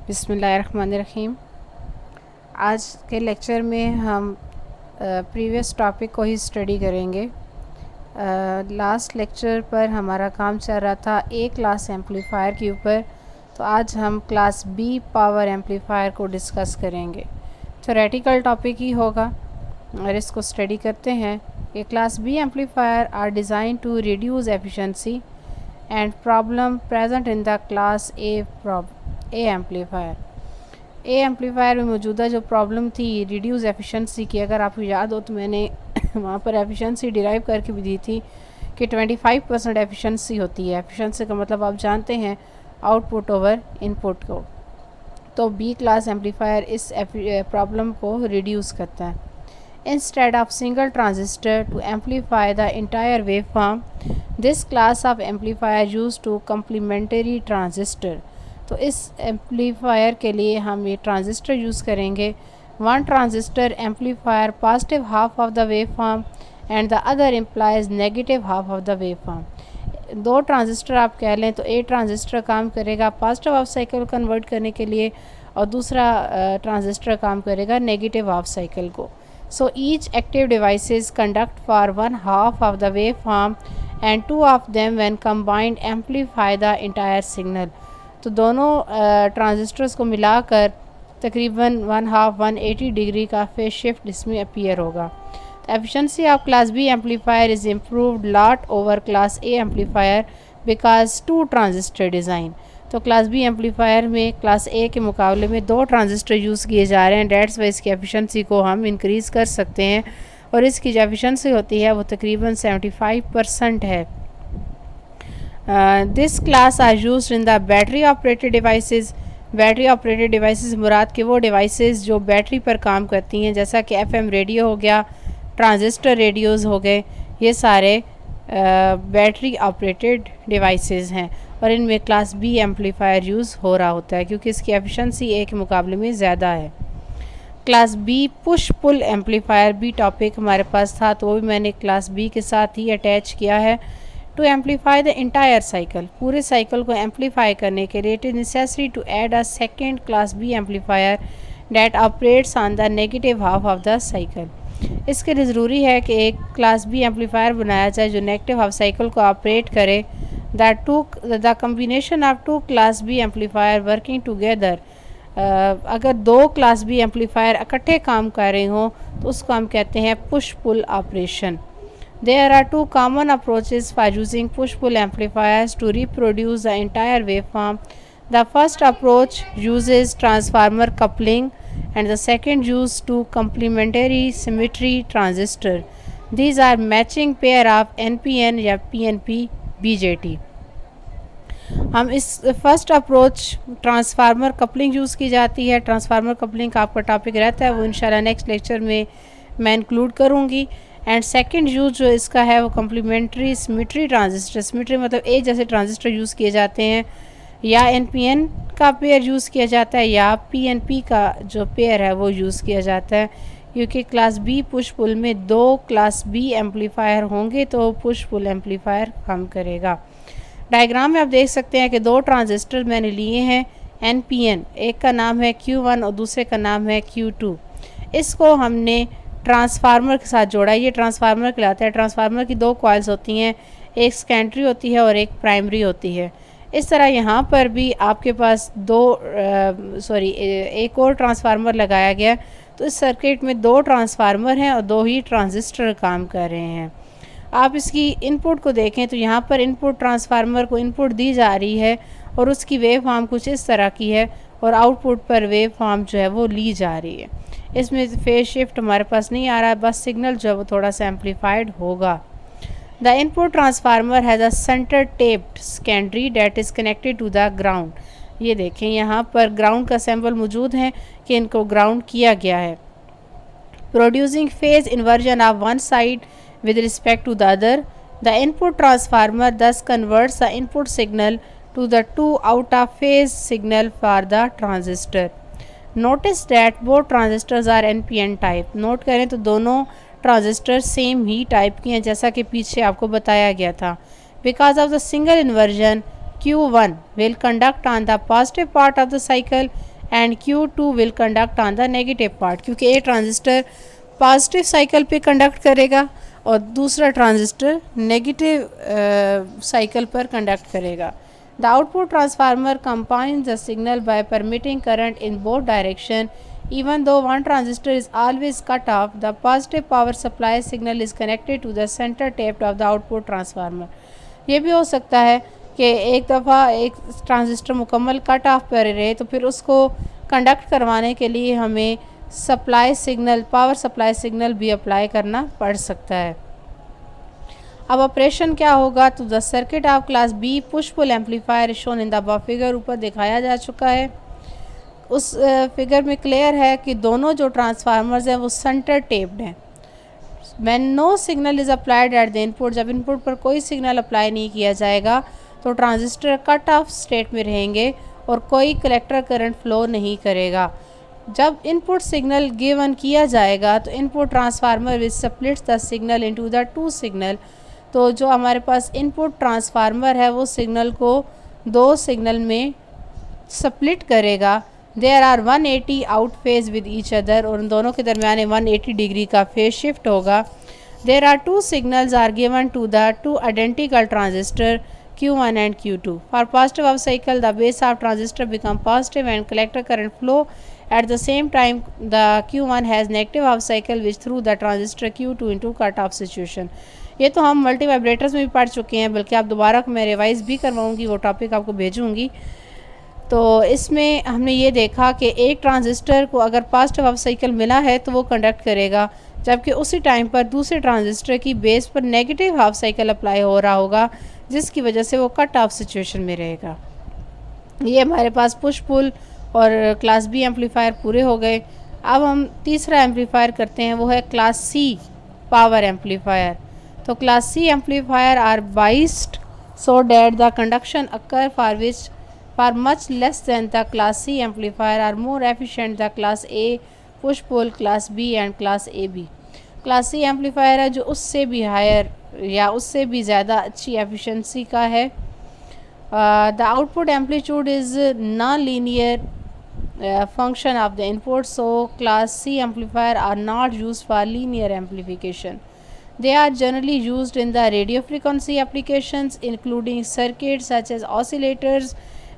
बिस्मिल्लाहिर्रहमानिर्रहीम। आज के लेक्चर में हम प्रीवियस टॉपिक को ही स्टडी करेंगे। लास्ट लेक्चर पर हमारा काम चल रहा था ए क्लास एम्पलीफायर के ऊपर, तो आज हम क्लास बी पावर एम्पलीफायर को डिस्कस करेंगे। थ्योरेटिकल टॉपिक ही होगा और इसको स्टडी करते हैं। A class B amplifier are design to reduce efficiency and problem present in the class A amplifier. A amplifier में मौजूदा जो प्रॉब्लम थी रिड्यूस एफिशिएंसी की, अगर आपको याद हो तो मैंने वहाँ पर एफिशिएंसी डिराइव करके भी दी थी कि 25% एफिशिएंसी होती है। एफिशिएंसी का मतलब आप जानते हैं आउटपुट ओवर इनपुट को। तो बी क्लास एम्पलीफायर इस प्रॉब्लम को रिड्यूस करता है। Instead of single transistor to amplify the entire waveform, this class of amplifier used to complementary transistor। तो इस एम्पलीफायर के लिए हम ये ट्रांजिस्टर यूज़ करेंगे। One transistor amplifier positive half of the waveform and the other implies negative half of the waveform. दो transistor आप कह लें तो ए ट्रांजिस्टर काम करेगा पॉजिटिव हाफ साइकिल कन्वर्ट करने के लिए और दूसरा ट्रांजिस्टर काम करेगा नेगेटिव हाफ साइकिल को। So each active devices conduct for one half of the waveform and two of them when combined amplify the entire signal। तो दोनों ट्रांजिस्टर्स को मिलाकर तकरीबन 180 डिग्री का फेज शिफ्ट इसमें अपीयर होगा। तो efficiency of class B amplifier is improved lot over class A amplifier because to transistor design. तो क्लास बी एम्पलीफायर में क्लास ए के मुकाबले में दो ट्रांजिस्टर यूज़ किए जा रहे हैं। डेट्स वाइज इसकी एफिशिएंसी को हम इंक्रीज़ कर सकते हैं और इसकी जो एफिशिएंसी होती है वो तकरीबन 75% है। This class are used in the battery operated devices. Battery operated devices मुराद के वो डिवाइसेस जो बैटरी पर काम करती हैं, जैसा कि एफएम रेडियो हो गया, ट्रांजिस्टर रेडियोज़ हो गए, ये सारे बैटरी ऑपरेटेड डिवाइसेस हैं और इनमें क्लास बी एम्पलीफायर यूज़ हो रहा होता है क्योंकि इसकी एफिशिएंसी ए के मुकाबले में ज़्यादा है। Class B push pull amplifier बी टॉपिक हमारे पास था, तो वो भी मैंने क्लास बी के साथ ही अटैच किया है। To amplify the entire cycle, पूरे साइकिल को एम्पलीफाई करने के लिए it is necessary to add a second class B amplifier that operates on the negative half of the cycle. इसके लिए ज़रूरी है कि एक क्लास बी एम्पलीफायर बनाया जाए जो नेगेटिव हाफ साइकिल को ऑपरेट करे। The combination of two class B amplifier working together, अगर दो क्लास बी एम्पलीफायर इकट्ठे काम कर रहे हों तो उसको हम कहते हैं push pull operation. There are two common approaches for using push pull amplifiers to reproduce the entire waveform. The first approach uses transformer coupling and the second uses two complementary symmetry transistor. These are matching pair of NPN या PNP BJT। हम इस first approach transformer coupling use की जाती है। Transformer coupling का आपका topic रहता है, वो इंशाल्लाह नेक्स्ट लेक्चर में मैं इंक्लूड करूँगी। एंड सेकंड यूज़ जो इसका है वो कम्प्लीमेंट्री सिमेट्री ट्रांजिस्टर। सिमेट्री मतलब ए जैसे ट्रांजिस्टर यूज़ किए जाते हैं, या NPN का पेयर यूज़ किया जाता है या PNP का जो पेयर है वो यूज़ किया जाता है, क्योंकि क्लास बी पुश पुल में दो क्लास बी एम्पलीफायर होंगे तो पुश पुल एम्पलीफायर काम करेगा। डायग्राम में आप देख सकते हैं कि दो ट्रांजिस्टर मैंने लिए हैं NPN, एक का नाम है Q1 और दूसरे का नाम है Q2। इसको हमने ट्रांसफार्मर के साथ जोड़ा। ये ट्रांसफार्मर कहलाता है। ट्रांसफार्मर की दो कॉइल्स होती हैं, एक सेकेंडरी होती है और एक प्राइमरी होती है। इस तरह यहाँ पर भी आपके पास एक और ट्रांसफार्मर लगाया गया, तो इस सर्किट में दो ट्रांसफार्मर हैं और दो ही ट्रांजिस्टर काम कर रहे हैं। आप इसकी इनपुट को देखें तो यहाँ पर इनपुट ट्रांसफार्मर को इनपुट दी जा रही है और उसकी वेव फॉर्म कुछ इस तरह की है और आउटपुट पर वेव फॉर्म जो है वो ली जा रही है। इसमें फेज शिफ्ट हमारे पास नहीं आ रहा है, बस सिग्नल जो है वो थोड़ा सा एम्पलीफाइड होगा। The input transformer has a centre tapped secondary that is connected to the ground. ये देखें यहाँ पर ग्राउंड का सैम्पल मौजूद है कि इनको ग्राउंड किया गया है। Producing phase inversion of one side with respect to the other, the input transformer thus converts the input signal to the two out of phase signal for the transistor. Notice that both transistors are NPN type। Note करें तो दोनों transistor same ही type की हैं जैसा कि पीछे आपको बताया गया था। Because of the single inversion, Q1 will conduct on the positive part of the cycle and Q2 will conduct on the negative part, क्योंकि एक ट्रांजिस्टर पॉजिटिव साइकिल पे कंडक्ट करेगा और दूसरा ट्रांजिस्टर नेगेटिव साइकिल पर कंडक्ट करेगा। The output transformer combines the signal by permitting current in both direction even though one transistor is always cut off. The positive power supply signal is connected to the center tape of the output transformer. ये भी हो सकता है कि एक दफ़ा एक transistor मुकम्मल कट ऑफ पर रहे तो फिर उसको कंडक्ट करवाने के लिए हमें supply signal, power supply signal भी अप्लाई करना पड़ सकता है। अब ऑपरेशन क्या होगा, तो the circuit of class B push pull amplifier shown in the above figure ऊपर दिखाया जा चुका है। उस फिगर में क्लियर है कि दोनों जो ट्रांसफार्मर्स हैं वो सेंटर टेप्ड हैं। When no signal is applied at the input, जब इनपुट पर कोई सिग्नल अप्लाई नहीं किया जाएगा तो ट्रांजिस्टर कट ऑफ स्टेट में रहेंगे और कोई कलेक्टर करंट फ्लो नहीं करेगा। जब इनपुट सिग्नल गिवन किया जाएगा तो input transformer which splits the signal into the two signal, तो जो हमारे पास इनपुट ट्रांसफार्मर है वो सिग्नल को दो सिग्नल में स्प्लिट करेगा। There are 180 out phase with each other, और उन दोनों के दरमियान 180 डिग्री का फेज शिफ्ट होगा। There are two signals are given to the two identical transistor Q1 and Q2. For positive half cycle, the base of transistor become positive and collector current flow. At the same time, the Q1 has negative half cycle which through the transistor Q2 into cut off situation. ये तो हम multi vibrators में भी पढ़ चुके हैं, बल्कि आप दोबारा मैं रिवाइज भी करवाऊँगी, वो टॉपिक आपको भेजूँगी। तो इसमें हमने ये देखा कि एक ट्रांजिस्टर को अगर पॉजिटिव हाफ साइकिल मिला है तो वो कंडक्ट करेगा, जबकि उसी टाइम पर दूसरे ट्रांजिस्टर की बेस पर नेगेटिव हाफ साइकिल अप्लाई हो रहा होगा, जिसकी वजह से वो कट ऑफ सिचुएशन में रहेगा। ये हमारे पास पुश पुल और क्लास बी एम्पलीफायर पूरे हो गए। अब हम तीसरा एम्पलीफायर करते हैं, वो है क्लास सी पावर एम्पलीफायर। तो class C amplifier are biased so that the conduction occur for which for much less than the class C amplifier are more efficient the class A push pull, class B and class AB। class C amplifier है जो उससे भी higher या उससे भी ज़्यादा अच्छी efficiency का है। the output amplitude is non-linear function of the input, so class C amplifier are not used for linear amplification. They are generally used in the radio frequency applications including circuits such as oscillators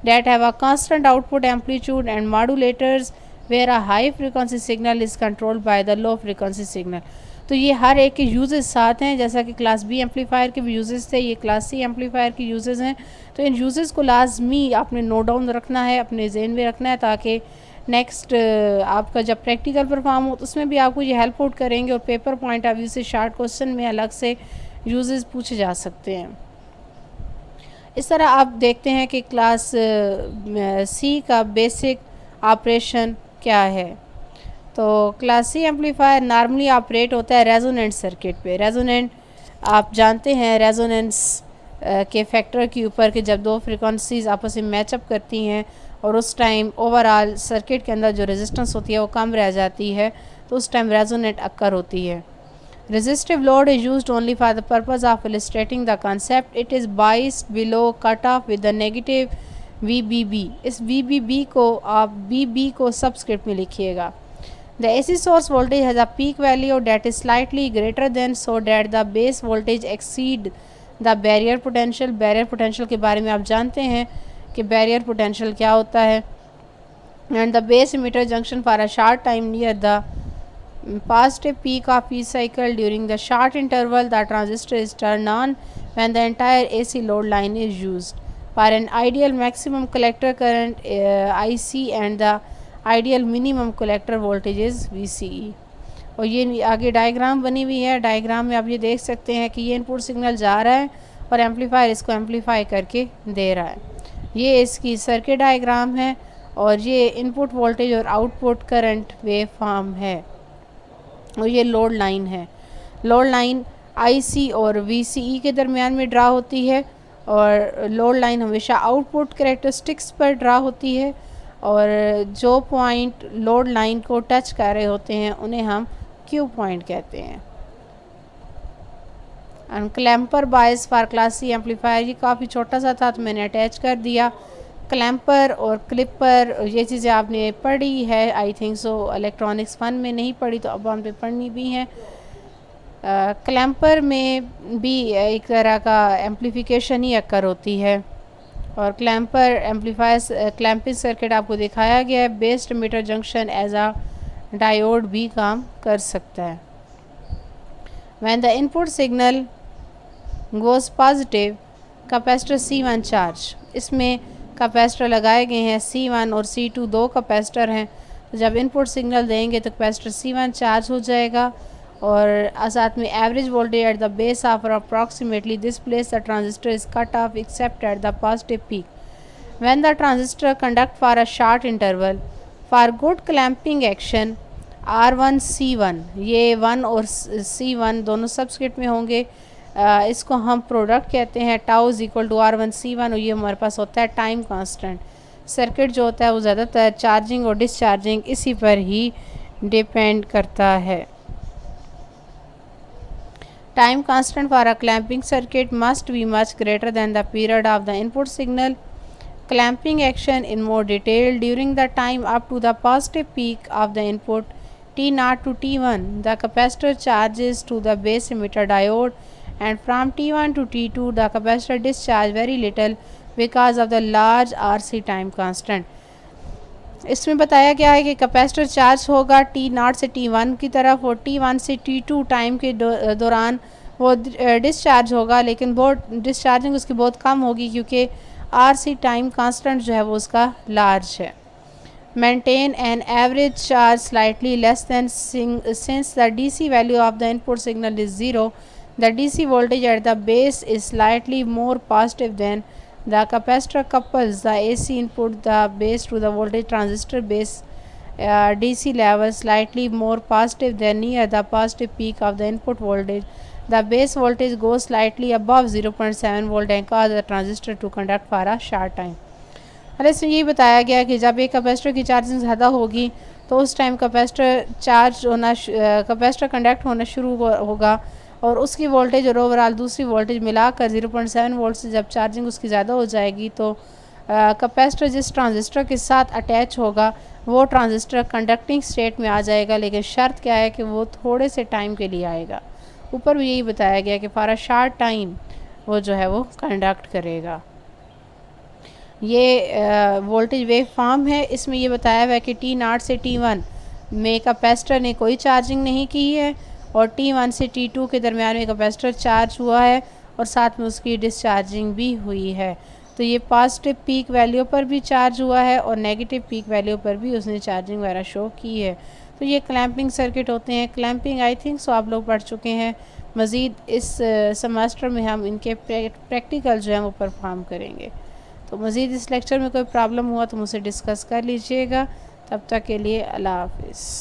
that have a constant output amplitude and modulators where a high frequency signal is controlled by the low frequency signal। तो ये हर एक के uses साथ हैं, जैसा कि class B amplifier के भी यूजेस थे, ये क्लास सी एम्पलीफायर के यूजेस हैं। तो इन यूजेस को लाजमी आपने नोट डाउन रखना है, अपने जहन में रखना है, ताकि नेक्स्ट आपका जब प्रैक्टिकल परफॉर्म हो तो उसमें भी आपको ये हेल्प आउट करेंगे और पेपर पॉइंट ऑफ व्यू से शार्ट क्वेश्चन में अलग से यूजेस पूछे जा सकते हैं। इस तरह आप देखते हैं कि क्लास सी का बेसिक ऑपरेशन क्या है। तो class C amplifier normally operate होता है रेजोनेंट सर्किट पे। रेजोनेंट आप जानते हैं रेजोनेंस के फैक्टर के ऊपर कि जब दो फ्रिक्वेंसीज आपस में मैचअप करती हैं और उस टाइम ओवरऑल सर्किट के अंदर जो रेजिस्टेंस होती है वो कम रह जाती है, तो उस टाइम रेजोनेंट अक्कर होती है। Resistive load is used only for the purpose of illustrating the concept. It is biased below cutoff with the negative VBB. इस VBB को आप BB को सबस्क्रिप्ट में लिखिएगा। The AC source voltage has a peak value that is slightly greater than so that the base voltage exceed the barrier potential. Barrier potential के बारे में आप जानते हैं कि barrier potential क्या होता है। And the base emitter junction for a short time near the positive peak of each cycle during the short interval the transistor is turned on when the entire AC load line is used for an ideal maximum collector current IC and the ideal minimum collector voltage is VCE। और ये आगे diagram बनी हुई है, diagram में आप ये देख सकते हैं कि ये इनपुट सिग्नल जा रहा है और एम्पलीफायर इसको एम्पलीफाई करके दे रहा है। ये इसकी सर्किट डायग्राम है और ये इनपुट वोल्टेज और आउटपुट करंट वेव फॉर्म है और ये लोड लाइन है। लोड लाइन आईसी और वीसीई के दरमियान में ड्रा होती है और लोड लाइन हमेशा आउटपुट कैरेक्टरिस्टिक्स पर ड्रा होती है और जो पॉइंट लोड लाइन को टच कर रहे होते हैं उन्हें हम क्यू पॉइंट कहते हैं। And clamper bias for class C amplifier, ये काफ़ी छोटा सा था तो मैंने अटैच कर दिया। क्लैम्पर और क्लिपर, ये चीज़ें आपने पढ़ी है I think so, electronics one में नहीं पढ़ी तो अब हम पे पढ़नी भी हैं। क्लैम्पर में भी एक तरह का एम्प्लीफिकेशन ही अक्कर होती है, और क्लैम्पर एम्पलीफायर्स क्लैम्पिंग सर्किट आपको दिखाया गया है। बेस्ड मीटर जंक्शन एज आ डायोड भी काम कर सकता है। When the input signal goes positive, capacitor C1 charge, इसमें कैपेसिटर लगाए गए हैं C1 और C2 दो कैपेसिटर हैं। तो जब इनपुट सिग्नल देंगे तो कैपेसिटर C1 चार्ज हो जाएगा, और साथ में average voltage at the base of approximately this place the transistor is cut off accept at the positive peak. When the transistor conduct for a short interval for good clamping action R1 C1, ये 1 और C1 दोनों subscript में होंगे। इसको हम product कहते हैं। Tau is equal to R1 C1, और ये हमारे पास होता है टाइम कांस्टेंट। सर्किट जो होता है वो ज़्यादातर चार्जिंग और डिस्चार्जिंग इसी पर ही डिपेंड करता है। Time constant for a clamping circuit must be much greater than the period of the input signal clamping action in more detail during the time up to the positive peak of the input T0 to T1. The capacitor charges to the base emitter diode, and from T1 to T2 the capacitor discharge very little because of the large RC time constant. इसमें बताया गया है कि capacitor charge होगा T0 से T1 की तरफ, और T1 से T2 टाइम के दौरान वो डिस्चार्ज होगा, लेकिन बहुत डिस्चार्जिंग उसकी बहुत कम होगी क्योंकि RC टाइम कांस्टेंट जो है वो उसका लार्ज है। Maintain an average charge slightly less than since the DC value of the input signal is zero, the DC voltage at the base is slightly more positive than the capacitor couples the AC input the base to the voltage transistor base DC level slightly more positive than near the positive peak of the input voltage. The base voltage goes slightly above 0.7 volt and cause the transistor to conduct for a short time. अरे इसमें यही बताया गया कि जब एक capacitor की charging ज़्यादा होगी तो उस टाइम कैपेसिटर चार्ज होना कैपेसिटर कंडक्ट होना शुरू होगा, और उसकी वोल्टेज और ओवरऑल दूसरी वोल्टेज मिलाकर 0.7 वोल्ट से जब चार्जिंग उसकी ज़्यादा हो जाएगी तो कैपेसिटर जिस ट्रांजिस्टर के साथ अटैच होगा वो ट्रांजिस्टर कंडक्टिंग स्टेट में आ जाएगा, लेकिन शर्त क्या है कि वो थोड़े से टाइम के लिए आएगा। ऊपर भी यही बताया गया कि फॉर अ शॉर्ट टाइम वो जो है वो कंडक्ट करेगा। ये वोल्टेज वेव फॉर्म है। इसमें ये बताया हुआ है कि T0 से T1 में कैपेसिटर ने कोई चार्जिंग नहीं की है, और T1 से T2 के दरमियान में कैपेसिटर चार्ज हुआ है और साथ में उसकी डिस्चार्जिंग भी हुई है। तो ये पॉजिटिव पीक वैल्यू पर भी चार्ज हुआ है और नेगेटिव पीक वैल्यू पर भी उसने चार्जिंग वगैरह शो की है। तो ये क्लैम्पिंग सर्किट होते हैं। क्लैम्पिंग आई थिंक सो आप लोग पढ़ चुके हैं। मज़ीद इस सेमेस्टर में हम इनके प्रैक्टिकल जो है वो परफॉर्म करेंगे। तो मज़ीद इस लेक्चर में कोई प्रॉब्लम हुआ तो मुझसे डिस्कस कर लीजिएगा। तब तक के लिए अल्लाह हाफ़िज़।